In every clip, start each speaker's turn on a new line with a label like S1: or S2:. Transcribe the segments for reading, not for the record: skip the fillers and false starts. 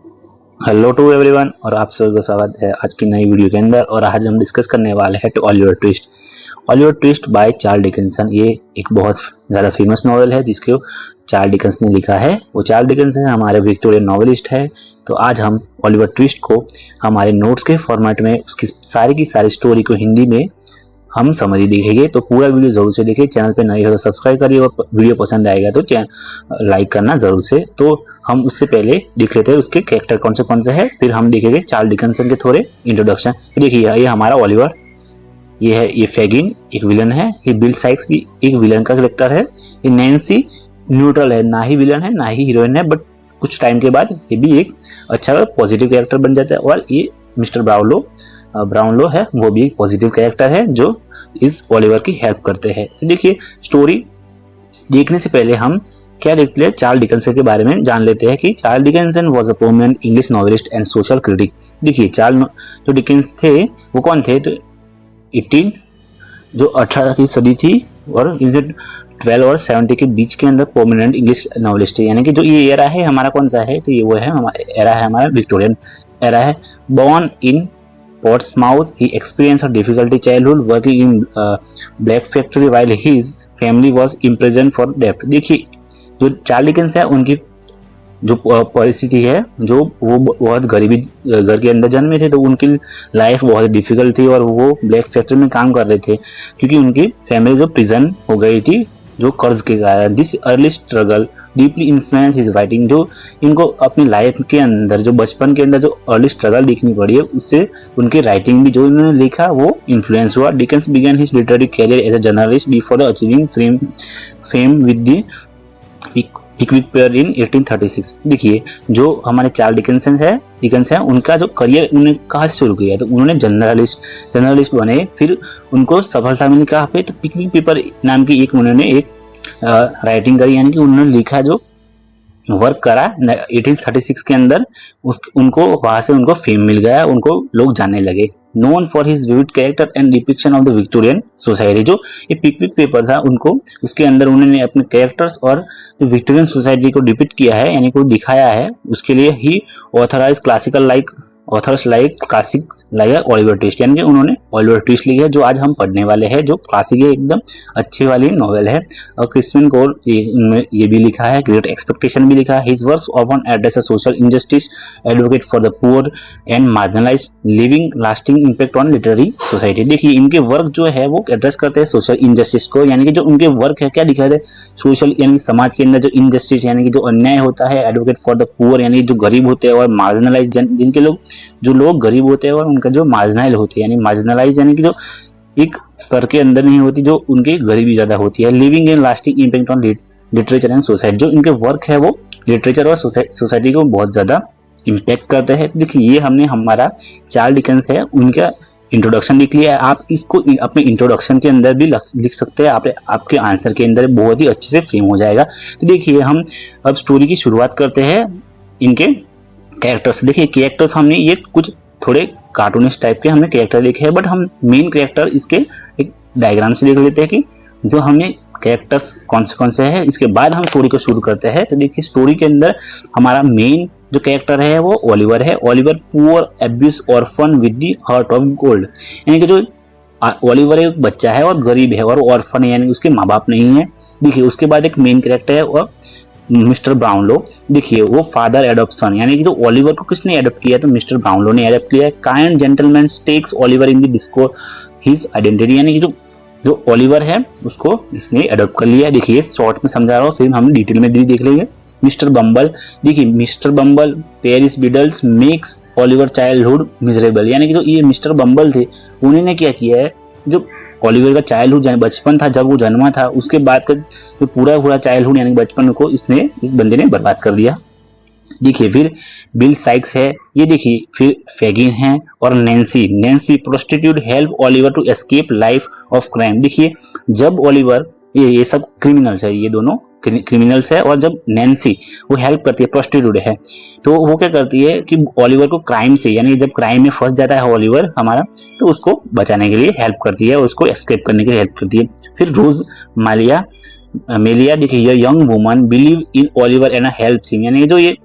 S1: Hello to everyone और आप सभी का स्वागत है आज की नई वीडियो के अंदर। और आज हम डिस्कस करने वाले हैं Oliver twist. Oliver twist by Charles Dickenson. ये एक बहुत ज़्यादा फेमस नॉवेल है जिसको चार्ल्स डिकेंस ने लिखा है। वो चार्ल्स डिकेंस हमारे विक्टोरियन नॉवेलिस्ट है। तो आज हम ओलिवर ट्विस्ट को हमारे नोट्स के फॉर्मेट में उसकी सारी की सारी स्टोरी को हिंदी में हम समरी देखेंगे। तो पूरा वीडियो जरूर से देखिए। चैनल पे नए हो तो सब्सक्राइब करिए और वीडियो पसंद आएगा तो लाइक करना जरूर से। तो हम उससे पहले देख लेते हैं उसके कैरेक्टर कौन से है, फिर हम देखेंगे चार्ल्स डिकेंसन के थोड़े इंट्रोडक्शन। देखिए ये हमारा ओलिवर, ये है ये फैगिन एक विलन है, ये बिल साइक्स भी एक विलन का कैरेक्टर है, ये नैन्सी न्यूट्रल है, ना ही विलन है ना ही हीरोइन है, बट कुछ टाइम के बाद ये भी एक अच्छा पॉजिटिव कैरेक्टर बन जाता है। और ये मिस्टर ब्राउनलो है, वो भी एक पॉजिटिव कैरेक्टर है जो इस ओलिवर की हेल्प करते हैं। तो देखिए स्टोरी देखने से पहले हम क्या देखते हैं, चार्ल्स डिकेंसन के बारे में जान लेते हैं कि Charles Dickenson was a prominent English novelist and social critic. देखिए चार्ल्स जो डिकेंस थे वो कौन थे, तो 18 की सदी थी और 12 और 70 के बीच के अंदर प्रोमिनेंट इंग्लिश नॉवेलिस्ट है। यानी कि जो ये एरा है हमारा कौन सा है, तो ये वो है हमारा एरा है, हमारा विक्टोरियन एरा है। Born in Portsmouth, he experienced a difficult childhood working in black factory while his family was imprisoned for debt। देखिए जो चार्ल्स डिकेंस है उनकी जो परिस्थिति है, जो वो बहुत गरीबी घर के अंदर जन्मे थे, तो उनकी लाइफ बहुत डिफिकल्ट थी और वो ब्लैक फैक्ट्री में काम कर रहे थे क्योंकि उनकी फैमिली जो प्रिजन हो गई थी जो कर्ज के कारण। This early struggle deeply influence his writing. जो इनको अपनी लाइफ के अंदर जो बचपन के अंदर जो अर्ली स्ट्रगल दिखनी पड़ी है उससे उनकी राइटिंग भी जो इन्होंने लिखा वो इन्फ्लुएंस हुआ। Dickens began his literary career as a journalist before achieving fame with the Pickwick Papers in 1836। देखिए जो हमारे चार्ल्स डिकेंस है उनका जो करियर उन्होंने कहाँ से शुरू किया, तो उन्होंने जर्नलिस्ट बने, फिर उनको सफलता मिली कहाँ पे, तो पिकविक पेपर नाम की एक उन्होंने एक राइटिंग करी, यानी कि उन्होंने लिखा जो वर्क करा 1836 के अंदर उनको वहां से उनको फेम मिल गया, उनको लोग जानने लगे। Known for his vivid character and depiction of the Victorian society. जो ये पिकविक पेपर था उनको उसके अंदर उन्होंने अपने कैरेक्टर्स और जो विक्टोरियन सोसाइटी को डिपिक्ट किया है यानी को दिखाया है, उसके लिए ही authorize classical authors like classics like Oliver Twist. यानी कि उन्होंने ओलिवर ट्विस्ट लिखी है जो आज हम पढ़ने वाले हैं, जो क्लासिक है, एकदम अच्छी वाली नॉवेल है। और क्रिस्पिन कोल ये भी लिखा है, ग्रेट एक्सपेक्टेशन भी लिखा है। His works often address a social injustice, advocate for the poor and marginalised, living lasting impact on literary society. देखिए इनके वर्क जो है वो एड्रेस करते हैं सोशल इनजस्टिस को, यानी कि जो उनके वर्क है क्या दिखाते हैं सोशल, यानी समाज के अंदर जो इनजस्टिस यानी कि जो अन्याय होता है, एडवोकेट फॉर द पुअर यानी जो गरीब होते हैं, और मार्जिनलाइज जिनके लोग गरीब होते हैं और उनका जो मार्जिनल होते हैं, यानी मार्जिनलाइज यानी कि जो एक स्तर के अंदर नहीं होती, जो उनकी गरीबी ज्यादा होती है। Living in lasting impact on literature and society. जो इनके वर्क है वो लिटरेचर और सोसाइटी को बहुत ज्यादा इम्पैक्ट करते हैं। देखिए ये हमने हमारा चार्ल्स डिकेंस है उनका इंट्रोडक्शन लिख लिया है। आप इसको अपने इंट्रोडक्शन के अंदर भी लिख सकते हैं, आपके आंसर के अंदर बहुत ही अच्छे से फ्रेम हो जाएगा। तो देखिए हम अब स्टोरी की शुरुआत करते हैं इनके कैरेक्टर्स। देखिए कैरेक्टर्स हमने ये कुछ थोड़े कार्टूनिस्ट टाइप के हमने कैरेक्टर देखे हैं, बट हम मेन कैरेक्टर इसके एक डायग्राम से देख लेते हैं कि जो हमें कैरेक्टर्स कौन से हैं, इसके बाद हम स्टोरी को शुरू करते हैं। तो देखिए स्टोरी के अंदर हमारा मेन जो कैरेक्टर है वो ओलिवर है। Oliver poor abuse orphan with the heart of gold, यानी कि जो ओलिवर एक बच्चा है और गरीब है और ऑर्फन है, यानी उसके माँ बाप नहीं है। देखिए उसके बाद एक मेन कैरेक्टर है और मिस्टर ब्राउनलो। देखिए वो फादर एडॉप्शन, यानी कि जो ओलिवर को किसने एडॉप्ट किया, तो मिस्टर ब्राउनलो ने एडॉप्ट किया है। Kind gentleman takes Oliver in the discover his identity, यानी कि जो ओलिवर है उसको इसने एडॉप्ट कर लिया है। देखिए शॉर्ट में समझा रहा हूँ, फिर हम डिटेल में भी देख लेंगे। मिस्टर बम्बल, देखिए mister Bumble parish beadles makes Oliver childhood miserable, यानी कि जो ये मिस्टर बम्बल थे उन्होंने क्या किया है, जो ओलिवर का चाइल्डहुड यानी बचपन था जब वो जन्मा था, उसके बाद का जो पूरा चाइल्डहुड यानी बचपन को इस बंदे ने बर्बाद कर दिया। देखिए फिर बिल साइक्स है, ये देखिए फिर फैगिन है और Nancy prostitute help Oliver to escape life of crime. देखिए जब ओलिवर ये सब क्रिमिनल्स है, ये दोनों क्रिमिनल्स है, और जब नैन्सी वो हेल्प करती है, प्रोस्टिट्यूट है, तो वो क्या करती है कि ओलिवर को क्राइम से, यानी जब क्राइम में फंस जाता है ओलिवर हमारा, तो उसको बचाने के लिए हेल्प करती है, उसको एस्केप करने के लिए हेल्प करती है। फिर रोज मेलिया देखिए young woman believe in Oliver and help him, यानी जो ये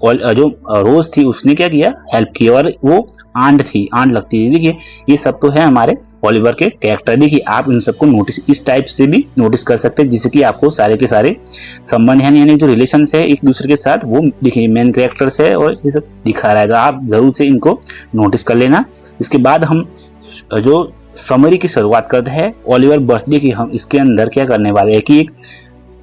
S1: जो रोज थी उसने क्या किया, हेल्प की, और वो आंट थी, आंट लगती थी। देखिए ये सब तो है हमारे ओलिवर के कैरेक्टर। देखिए आप इन सबको नोटिस इस टाइप से भी नोटिस कर सकते हैं, जिससे कि आपको सारे के सारे संबंध है, यानी जो रिलेशन है एक दूसरे के साथ वो देखिए मेन कैरेक्टर्स है और ये सब दिखा रहा है, तो आप जरूर से इनको नोटिस कर लेना। इसके बाद हम जो समरी की शुरुआत करते हैं ओलिवर बर्थडे की। हम इसके अंदर क्या करने वाले हैं कि एक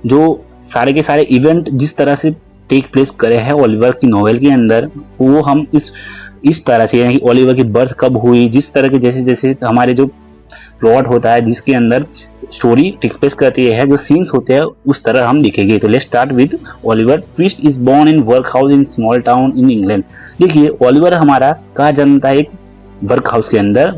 S1: जो सारे के सारे इवेंट जिस तरह से टेक प्लेस करे हैं ओलिवर की नोवेल के अंदर, वो हम इस तरह से, यानी कि ओलिवर की बर्थ कब हुई, जिस तरह के जैसे जैसे हमारे जो प्लॉट होता है जिसके अंदर स्टोरी टेक प्लेस करती है, जो सीन्स होते हैं उस तरह हम दिखेंगे। तो let's start with Oliver Twist is born in workhouse in small town in England. देखिए ओलिवर हमारा कहाँ जन्मता है, एक वर्क हाउस के अंदर,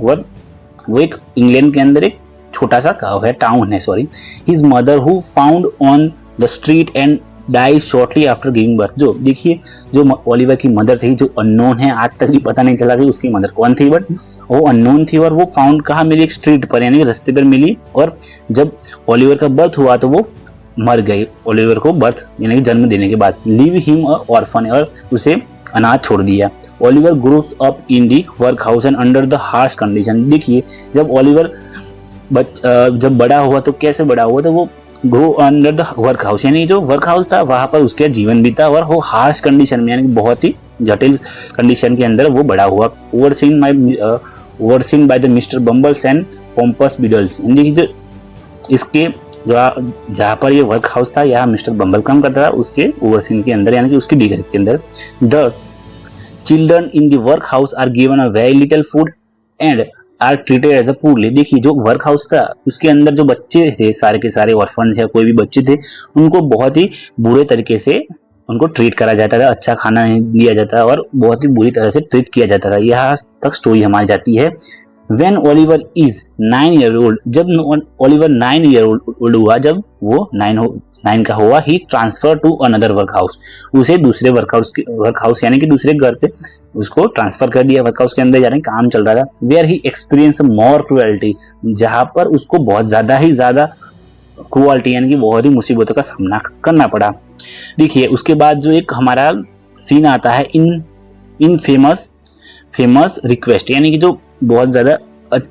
S1: वो एक इंग्लैंड के अंदर एक छोटा सा गाँव है, टाउन है sorry. His mother who found on the street and die shortly after giving birth. जो देखिए जो ओलिवर की मदर थी, जो अननोन है, आज तक भी पता नहीं चला कि उसकी मदर कौन थी, बट वो अननोन थी और वो फाउंड कहाँ मिली, एक स्ट्रीट पर यानी रास्ते पर मिली। और जब ओलिवर का बर्थ हुआ तो वो मर गई, ओलिवर को बर्थ यानी कि जन्म देने के बाद। लिव हिम ऑर्फन, और उसे अनाथ छोड़ दिया। Oliver grows up in the workhouse and under the harsh condition. देखिए जब ओलिवर जब बड़ा हुआ तो कैसे बड़ा हुआ, तो वो grow under the work house, यानी जो वर्क हाउस था वहां पर उसका जीवन बीता, और वो हार्श कंडीशन में यानी बहुत ही जटिल कंडीशन के अंदर वो बड़ा हुआ। Overseen by the mister Bumbles and pompous beadles. देखिए इसके जहाँ पर ये वर्क हाउस था, यहाँ मिस्टर बम्बल काम करता था, उसके ओवरसीन के अंदर यानी कि उसकी डिग्री के अंदर। The children in the workhouse are given a very little food and are treated as a poorly. देखिए जो वर्क हाउस था उसके अंदर जो बच्चे थे, सारे के सारे ऑर्फन्स या कोई भी बच्चे थे, उनको बहुत ही बुरे तरीके से उनको ट्रीट करा जाता था, अच्छा खाना नहीं दिया जाता और बहुत ही बुरी तरह से ट्रीट किया जाता था। यहाँ तक स्टोरी हमारी जाती है। When Oliver is 9 year old, जब ओलिवर 9 year old हुआ, जब वो 9 का हुआ, ही transfer to another work house. उसे दूसरे वर्क हाउस यानी कि दूसरे घर पे उसको ट्रांसफर कर दिया, वर्क हाउस के अंदर यानी काम चल रहा था। Where he experience more cruelty, जहां पर उसको बहुत ज्यादा क्रुएल्टी यानी कि बहुत ही मुसीबतों का सामना करना पड़ा। देखिए उसके बाद जो एक हमारा सीन आता है इन फेमस रिक्वेस्ट, यानी कि जो बहुत ज्यादा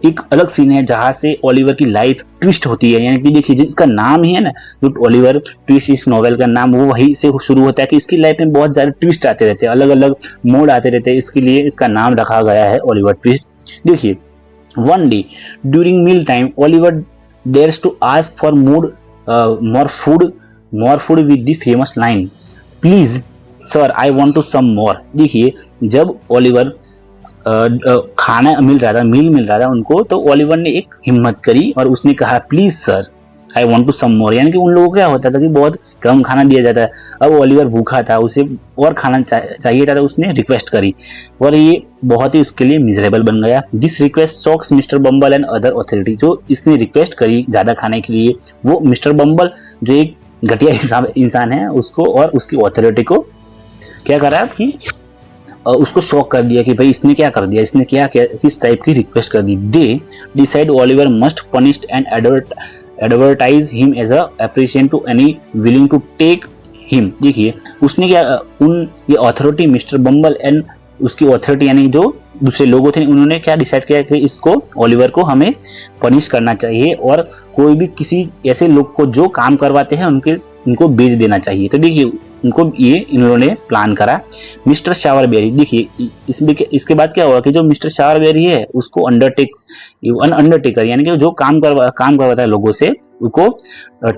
S1: एक अलग सीन है जहां से ओलिवर की लाइफ ट्विस्ट होती है। यानी कि देखिए जिसका नाम ही है ना, जो ओलिवर ट्विस्ट, इस नोवेल का नाम वो वही से शुरू होता है कि इसकी लाइफ में बहुत ज्यादा ट्विस्ट आते रहते हैं, अलग अलग मोड आते रहते हैं, इसके लिए इसका नाम रखा गया है ओलिवर ट्विस्ट। देखिए one day during meal time Oliver dares to ask for more food with the famous line, please sir I want to some more. देखिए जब ओलिवर खाना मिल रहा था उनको, तो ओलिवर ने एक हिम्मत करी और उसने कहा please sir I want to some more. यानी कि उन लोगों को क्या होता था कि बहुत कम खाना दिया जाता है, अब ओलिवर भूखा था, उसे और खाना चाहिए था, तो उसने रिक्वेस्ट करी और ये बहुत ही उसके लिए मिजरेबल बन गया। This request shocks mister Bumble and other authority. जो इसने रिक्वेस्ट करी ज्यादा खाने के लिए, वो मिस्टर बम्बल जो एक घटिया इंसान है उसको और उसकी अथॉरिटी को क्या करा कि उसको शॉक कर दिया कि भाई इसने क्या कर दिया, इसने क्या किस टाइप की रिक्वेस्ट कर दी। They decide Oliver must punished and advertise him as a appreciation to any willing to take him. देखिए उसने क्या ये अथॉरिटी मिस्टर बम्बल एंड उसकी अथॉरिटी यानी जो दूसरे लोगों थे, उन्होंने क्या डिसाइड किया कि इसको ओलिवर को हमें पनिश करना चाहिए और कोई भी किसी ऐसे लोग को जो काम करवाते हैं उनको बेच देना चाहिए। तो देखिए उनको इन्होंने प्लान करा। मिस्टर शावरबेरी, देखिए इसके बाद क्या हुआ कि जो मिस्टर शावरबेरी है उसको अंडरटेकर यानी कि जो काम करवाता है लोगों से, उसको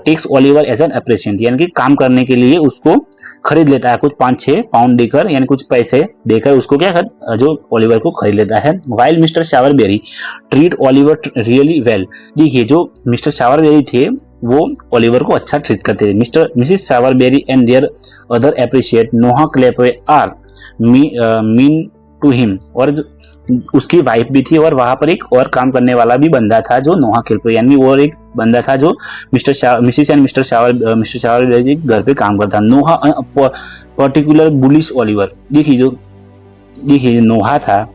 S1: टेक्स ओलिवर एज एन एप्रिशिएंट यानी कि काम करने के लिए उसको खरीद लेता है, कुछ 5-6 पाउंड देकर यानी कुछ पैसे देकर उसको क्या जो ओलिवर को खरीद लेता है। While mister Sowerberry treat Oliver really well. देखिए जो मिस्टर शावरबेरी थे वो ओलिवर को अच्छा ट्रीट करते थे। Mrs Sowerberry and their other appreciate Noah Claypole are mean to him. और उसकी वाइफ भी थी और वहां पर एक और काम करने वाला भी बंदा था जो नोहा क्लेपवे यानी और एक बंदा था जो मिसिस एंड मिस्टर शावरबेरी के घर पे काम करता। नोहा पर्टिकुलर बुलिश ओलिवर। देखिए नोहा था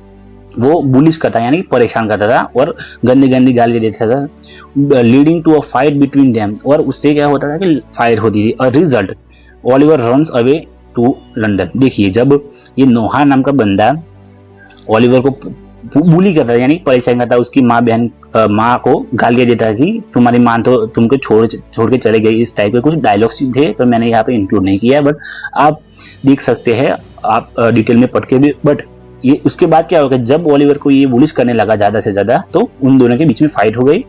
S1: वो बुलिश करता यानी परेशान करता था और गंदी गाली देता था, leading to a fight between them. और उससे क्या होता था कि फाइट होती थी। A result Oliver runs away to London. देखिए जब ये नोहा नाम का बंदा ओलिवर को बुली करता है, यानी परेशान करता है, उसकी माँ को गालियां देता है कि तुम्हारी माँ तो तुमको छोड़ के चले गई। इस टाइप के कुछ डायलॉग्स थे, पर मैंने यहाँ पे इंक्लूड नहीं किया है, बट आप देख सकते हैं, आप डिटेल में पढ़ के भी। बट ये उसके बाद क्या होगा, जब ओलिवर को ये बुलिश करने लगा ज्यादा से ज्यादा, तो उन दोनों के बीच में फाइट हो गई।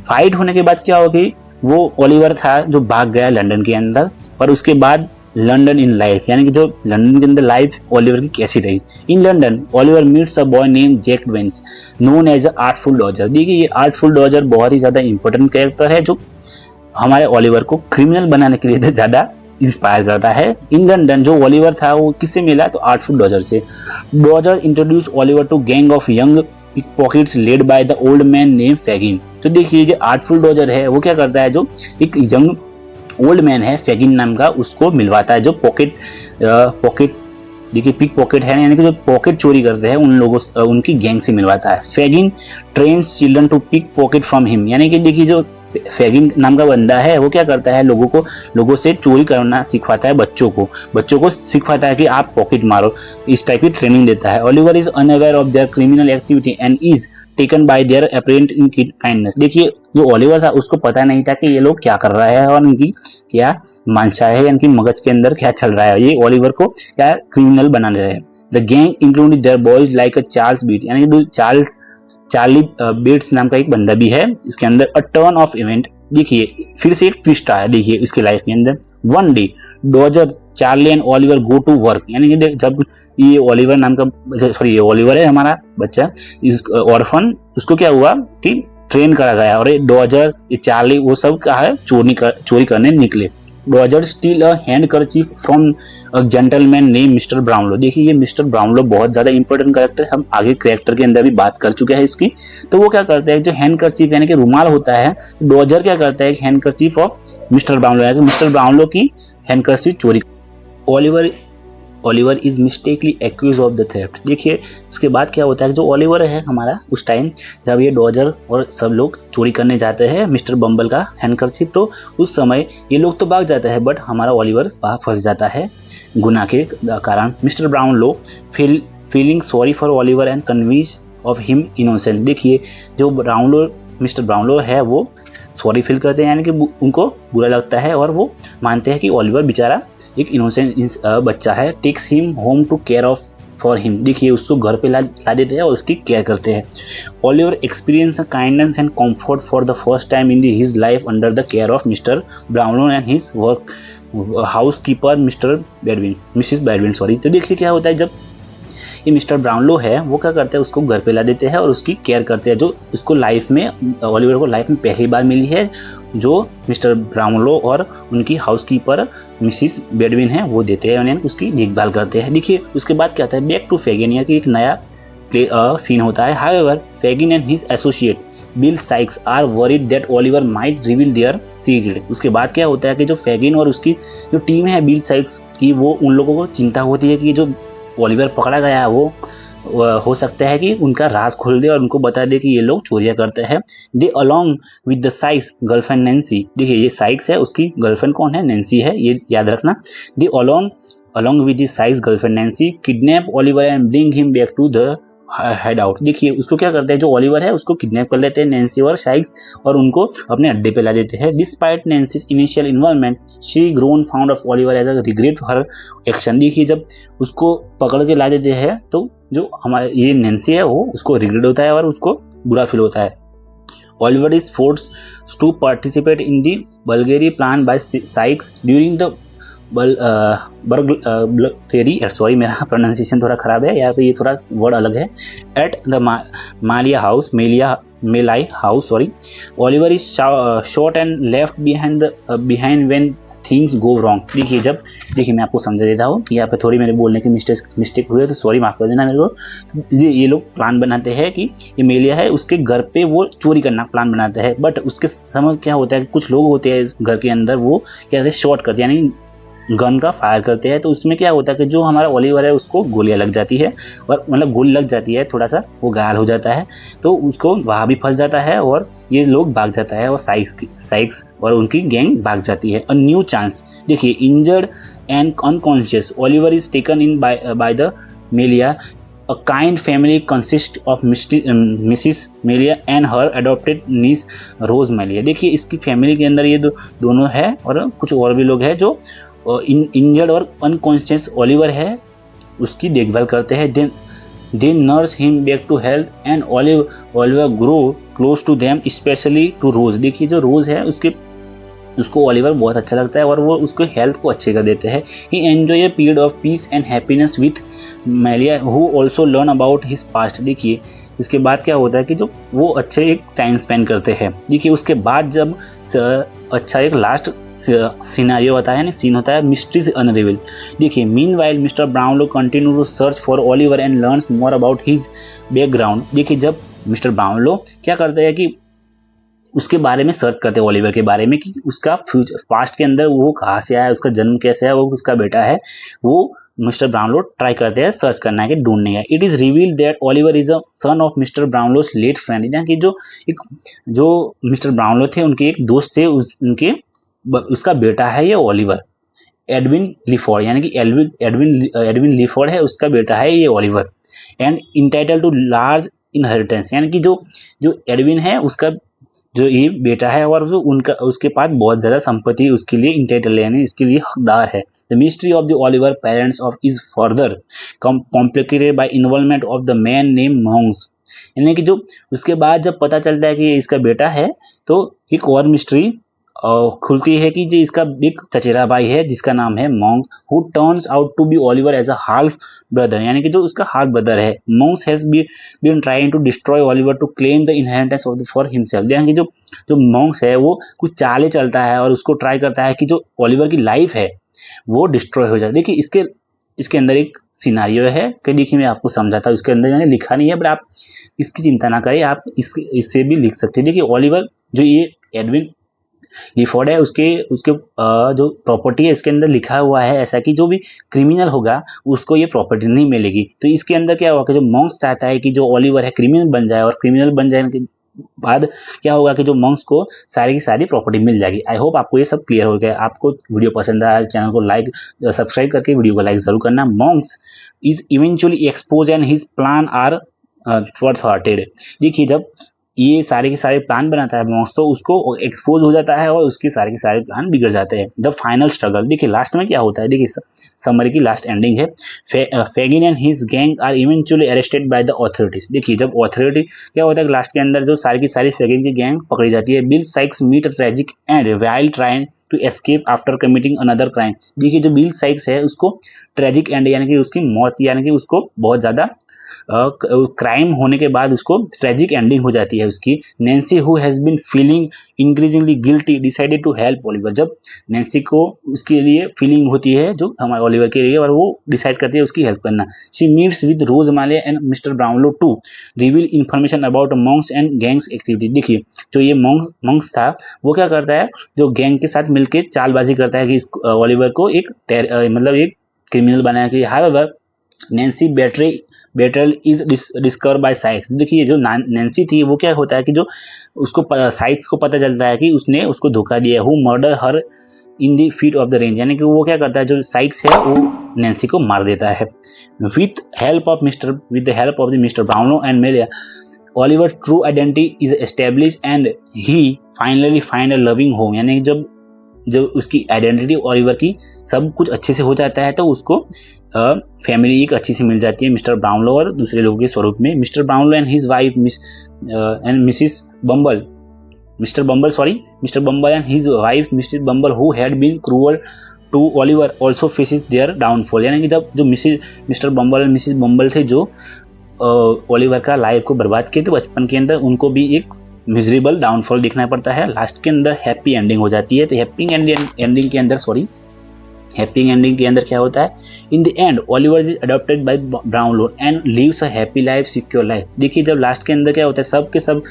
S1: फाइट होने के बाद क्या हो गई, वो ओलिवर था जो भाग गया लंदन के अंदर, और उसके बाद लंदन इन लाइफ, यानी कि जो लंदन के अंदर लाइफ ओलिवर की कैसी रही। In London Oliver meets a boy name Jack Vance known as a artful dodger. देखिए ये आर्टफुल डॉजर बहुत ही ज्यादा इंपॉर्टेंट कैरेक्टर है, जो हमारे ओलिवर को क्रिमिनल बनाने के लिए ज्यादा इंस्पायर करता है। इन लंदन जो ओलिवर था वो किससे मिला, तो आर्टफुल डॉजर से। Dodger introduce Oliver to gang of young pickpockets led by the old man name Fagin. तो देखिए जो आर्टफुल डॉजर है वो क्या करता है, जो एक यंग ओल्ड मैन है फैगिन नाम का, उसको मिलवाता है, जो पॉकेट देखिए पिक पॉकेट है, यानी कि जो पॉकेट चोरी करते हैं उन लोगों उनकी गैंग से मिलवाता है। Fagin trains children to pick pocket from him, यानी कि देखिए जो फैगिन नाम का बंदा है वो क्या करता है, लोगों से चोरी करना सिखवाता है, बच्चों को सिखवाता है कि आप पॉकेट मारो, इस टाइप की ट्रेनिंग देता है। Oliver is unaware of their criminal activity and is taken by there apparent in kindness. देखिए जो ओलिवर था उसको पता नहीं था कि ये लोग क्या कर रहा है और इनकी क्या मंशा है, इनकी मगज के अंदर क्या चल रहा है, ये ओलिवर को क्या क्रिमिनल बना रहे हैं। The gang included their boys like a Charles Beat, यानी कि चार्ली बेट्स नाम का एक बंदा भी है इसके अंदर। अ टर्न ऑफ इवेंट, देखिए फिर से एक ट्विस्ट आया देखिए इसके लाइफ के अंदर। One day Dodger Charlie and Oliver go to work, यानी कि जब ये ओलिवर नाम का ये ओलिवर है हमारा बच्चा, इस ऑर्फन, उसको क्या हुआ कि ट्रेन करा गया, और ये डॉजर ये चार्ली वो सब क्या है चोरी करने निकले। Dodger steel a handkerchief from a gentleman name mister Brownlow. देखिए ये मिस्टर ब्राउनलो बहुत ज्यादा इंपॉर्टेंट कैरेक्टर, हम आगे कैरेक्टर के अंदर भी बात कर चुके हैं इसकी। तो वो क्या करता है, जो हैंडकरचीफ यानी कि रुमाल होता है, डॉजर क्या करता है, हैंडकरचीफ ऑफ मिस्टर ब्राउनलो, यानी कि मिस्टर ब्राउनलो की हैंडकरचीफ चोरी। Oliver is mistakenly accuse of the theft. देखिए इसके बाद क्या होता है, जो ओलिवर है हमारा उस टाइम जब ये डॉजर और सब लोग चोरी करने जाते हैं मिस्टर बम्बल का हैंडकरचीफ, तो उस समय ये लोग तो भाग जाता है, बट हमारा ओलिवर वहाँ फंस जाता है गुनाह के कारण। Mister Brownlow feeling sorry for Oliver and convince of him innocent. देखिए जो मिस्टर ब्राउनलो है वो सॉरी फील करते हैं, यानी कि उनको बुरा लगता है और वो मानते हैं कि ओलिवर बेचारा एक इनोसेंट बच्चा है। Takes him home to care of for him. देखिए उसको घर पे ला देते हैं और उसकी केयर करते हैं। Oliver experience kindness and comfort for the first time in his life under the care of mister Brownlow and his work house keeper Mrs Bedwin sorry. तो देखिए क्या होता है, जब ये मिस्टर ब्राउनलो है वो क्या करते हैं, उसको घर पे ला देते हैं और उसकी केयर करते हैं, जो उसको लाइफ में ओलिवर को लाइफ में पहली बार मिली है, जो मिस्टर ब्राउनलो और उनकी हाउसकीपर मिसिस बेडविन है वो देते हैं, यानी उसकी देखभाल करते हैं। देखिए उसके बाद क्या आता है, बैक टू फैगिन, या कि एक नया सीन होता है। However Fagin and his associate Bill Sikes are worried that Oliver might reveal their secret. उसके बाद क्या होता है कि जो फैगिन और उसकी जो टीम है बिल साइक्स की, वो उन लोगों को चिंता होती है कि जो ओलिवर पकड़ा गया है वो हो सकता है कि उनका राज खोल दे और उनको बता दे कि ये लोग चोरियां करते हैं। They along with the Sikes girlfriend Nancy. देखिए ये साइक्स है, उसकी गर्लफ्रेंड कौन है, नैन्सी है, ये याद रखना। They along with the Sikes girlfriend Nancy kidnap Oliver and bring him back to the hideout. देखिए उसको क्या करते हैं, जो ओलिवर है उसको किडनैप कर लेते हैं नैन्सी और साइक्स, और उनको अपने अड्डे पे ला देते हैं। Despite Nancy's initial involvement she grown fond of Oliver as a regret her action. देखिए जब उसको पकड़ के ला देते हैं तो जो हमारे ये नैन्सी है वो उसको रिग्रेट होता है और उसको बुरा फील होता है। Oliver is forced to participate in the burglary plan by Sikes during the sorry मेरा प्रोनाउंसिएशन थोड़ा खराब है, यहाँ पे ये थोड़ा वर्ड अलग है। At the malayi house sorry Oliver is shot and left behind when things go wrong. देखिए मैं आपको समझा देता हूँ कि यहाँ पे थोड़ी मेरे बोलने की मिस्टेक हुई है, तो सॉरी माफ कर देना मेरे को। तो ये लोग प्लान बनाते हैं कि ये मेलिया है उसके घर पे वो चोरी करना प्लान बनाते हैं, बट उसके समय क्या होता है, कुछ लोग होते हैं इस घर के अंदर, वो क्या कहते हैं शॉट करते हैं, यानी गन का फायर करते हैं। तो उसमें क्या होता है कि जो हमारा ओलिवर है उसको गोलियां लग जाती है, और मतलब गोली लग जाती है, थोड़ा सा वो घायल हो जाता है, तो उसको वहाँ भी फंस जाता है और ये लोग भाग जाता है और साइक्स और उनकी गैंग भाग जाती है। A new chance. देखिए injured and unconscious. Oliver is taken in by the Melia. A kind family consists of Mrs. Melia and her adopted niece Rose Melia. देखिए इसकी फैमिली के अंदर ये दोनों है और कुछ और भी लोग हैं जो इंजर्ड और अनकॉन्शियस ओलिवर है उसकी देखभाल करते हैं. They nurse him back to health and Oliver grow close to them, especially to Rose. देखिए जो रोज है उसको ओलिवर बहुत अच्छा लगता है और वो उसको हेल्थ को अच्छे कर देते हैं. He enjoy a period of peace and happiness with Melia, who also learn about his past. देखिए इसके बाद क्या होता है कि जो वो अच्छे एक टाइम स्पेंड करते हैं. देखिए उसके बाद जब अच्छा एक लास्ट सिनेरियो होता है, सीन होता है मिस्ट्रीज अनरिवील. देखिए meanwhile mister Brownlow continue to search for Oliver and learns more about his background. देखिए जब मिस्टर ब्राउनलो क्या करते हैं कि उसके बारे में सर्च करते हैं ओलिवर के बारे में कि उसका फ्यूचर पास्ट के अंदर वो कहाँ से आया, उसका जन्म कैसे है, वो उसका बेटा है, वो मिस्टर ब्राउनलो ट्राई करते हैं सर्च करना है कि ढूंढने है. It is revealed that Oliver is a son of mister Brownlow's late friend. यानी कि जो मिस्टर ब्राउनलो थे उनके एक दोस्त थे, उसका बेटा है ये ओलिवर. एडविन लिफोर्ड यानी कि एडविन लिफोर्ड है उसका बेटा है ये Oliver. And entitle to large inheritance यानी कि जो एडविन है उसका जो ये बेटा है और जो उसके पास बहुत ज़्यादा संपत्ति उसके लिए इंटाइटल यानी इसके लिए हकदार है. The mystery of the Oliver parents of is further complicated by involvement of the man name Monks. यानी कि जो उसके बाद जब पता चलता है कि ये इसका बेटा है तो एक और मिस्ट्री खुलती है कि जो इसका एक चचेरा भाई है जिसका नाम है Monks, who turns out to be Oliver as a half brother. यानी कि जो उसका हाफ ब्रदर है. Monks has been trying to destroy Oliver to claim the inheritance of for himself. यानी कि जो मॉन्ग्स है वो कुछ चाले चलता है और उसको ट्राई करता है कि जो ओलिवर की लाइफ है वो डिस्ट्रॉय हो जाए. देखिए इसके अंदर एक सिनारियो है कि देखिए मैं आपको समझाता हूँ. इसके अंदर मैंने लिखा नहीं है बट आप इसकी चिंता ना करें, आप इससे भी लिख सकते हैं. देखिए ओलिवर जो ये एडविन लिफोर्ड है उसके जो प्रॉपर्टी है इसके अंदर लिखा हुआ है ऐसा कि जो भी क्रिमिनल होगा उसको ये प्रॉपर्टी नहीं मिलेगी. तो इसके अंदर क्या होगा कि जो मॉन्क्स चाहता है कि जो ओलिवर है क्रिमिनल बन जाए और क्रिमिनल बन जाने के बाद क्या होगा कि जो मॉन्क्स को सारी की सारी प्रॉपर्टी मिल जाएगी. आई होप आपको ये सब क्लियर हो गया. आपको वीडियो पसंद आया चैनल को लाइक सब्सक्राइब करके वीडियो को लाइक जरूर करना. Monks is eventually expose and his plan are thwarted. देखिए जब ये सारे के सारे प्लान बनाता है मॉन्क्स तो उसको एक्सपोज हो जाता है और उसके सारे के सारे प्लान बिगड़ जाते हैं. The final struggle. देखिए लास्ट में क्या होता है, देखिए समरी की लास्ट एंडिंग है. Fagin and his gang are eventually arrested by the authorities. देखिए जब ऑथोरिटी क्या होता है लास्ट के अंदर जो सारी की सारी फेगिन की गैंग पकड़ी जाती है. Bill Sikes meet tragic end while trying to escape after committing another crime. देखिए जो बिल साइक्स है उसको ट्रेजिक एंड यानी कि उसकी मौत यानी कि उसको बहुत ज़्यादा क्राइम होने के बाद उसको ट्रेजिक एंडिंग हो जाती है उसकी. Nancy who has been feeling increasingly guilty decided to help Oliver. जब नैन्सी को उसके लिए फीलिंग होती है जो हमारे ओलिवर के लिए और वो डिसाइड करती है उसकी हेल्प करना. She meets with Rose Maylie and mister Brownlow to reveal information about Monks and gang's activity. देखिए जो ये मॉन्क्स था वो क्या करता है जो गैंग के साथ मिलकर चालबाजी करता है कि ओलिवर को एक क्रिमिनल बनाया कि however Nancy betrayal is discover by Sikes. देखिए जो नैन्सी थी वो क्या होता है कि जो उसको साइक्स को पता चलता है कि उसने उसको धोखा दिया. Who murder her in the feet of the range. यानी कि वो क्या करता है जो साइक्स है वो नैन्सी को मार देता है. With help of the mister Brownlow and Maylie Oliver true identity is establish and he finally find a loving home. यानी कि जब उसकी आइडेंटिटी ओलिवर की सब कुछ अच्छे से हो जाता है तो उसको फैमिली एक अच्छी सी मिल जाती है मिस्टर ब्राउनलो और दूसरे लोगों के स्वरूप में. Mister Brownlow and his wife and missus Bumble mister Bumble and his wife missus Bumble who had been cruel to Oliver also faces their downfall. यानी कि जब जो मिस्टर बम्बल और मिसेस बम्बल थे जो ओलिवर का लाइफ को बर्बाद किए थे बचपन के अंदर उनको भी एक मिजरेबल डाउनफॉल देखना पड़ता है. लास्ट के अंदर हैप्पी एंडिंग हो जाती है. तो हैप्पी एंडिंग के अंदर क्या होता है in the end Oliver is adopted by Brownlow and lives a happy life secure life. देखिए जब लास्ट के अंदर क्या होता है सब के सब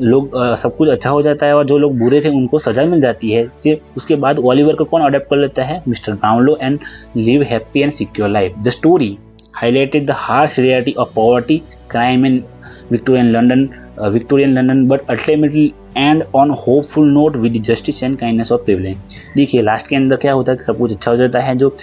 S1: लोग सब कुछ अच्छा हो जाता है और जो लोग बुरे थे उनको सजा मिल जाती है. कि उसके बाद ओलिवर को कौन अडॉप्ट कर लेता है mister Brownlow and live happy and secure life. The story highlighted the harsh reality of poverty, crime in Victorian London, but and on hopeful note with justice and kindness of privilege. देखिए last के अंदर क्या होता है कि सब कुछ अच्छा हो जाता है, जो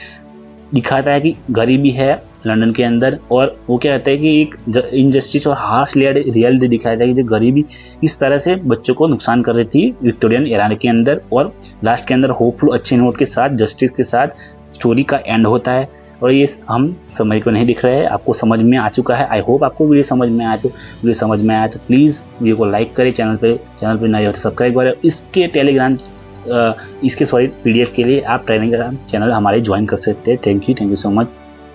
S1: दिखाता है कि गरीबी है लंदन के अंदर, और वो क्या होता है कि एक इनजस्टिस और हार्श रियलिटी दिखाता है कि जो गरीबी किस तरह से बच्चों को नुकसान कर रही थी विक्टोरियन एरा के अंदर। और लास्ट के अंदर होपफुल अच्छे नोट के साथ जस्टिस के साथ स्टोरी का एंड होता है। और ये हम समझ को नहीं दिख रहा है, आपको समझ में आ चुका है। आई होप आपको वीडियो समझ में आया, तो वीडियो समझ में आया तो प्लीज़ वीडियो को लाइक करें, चैनल पे नए हो तो सब्सक्राइब करें। इसके पीडीएफ के लिए आप टेलीग्राम चैनल हमारे ज्वाइन कर सकते हैं। Thank you so much.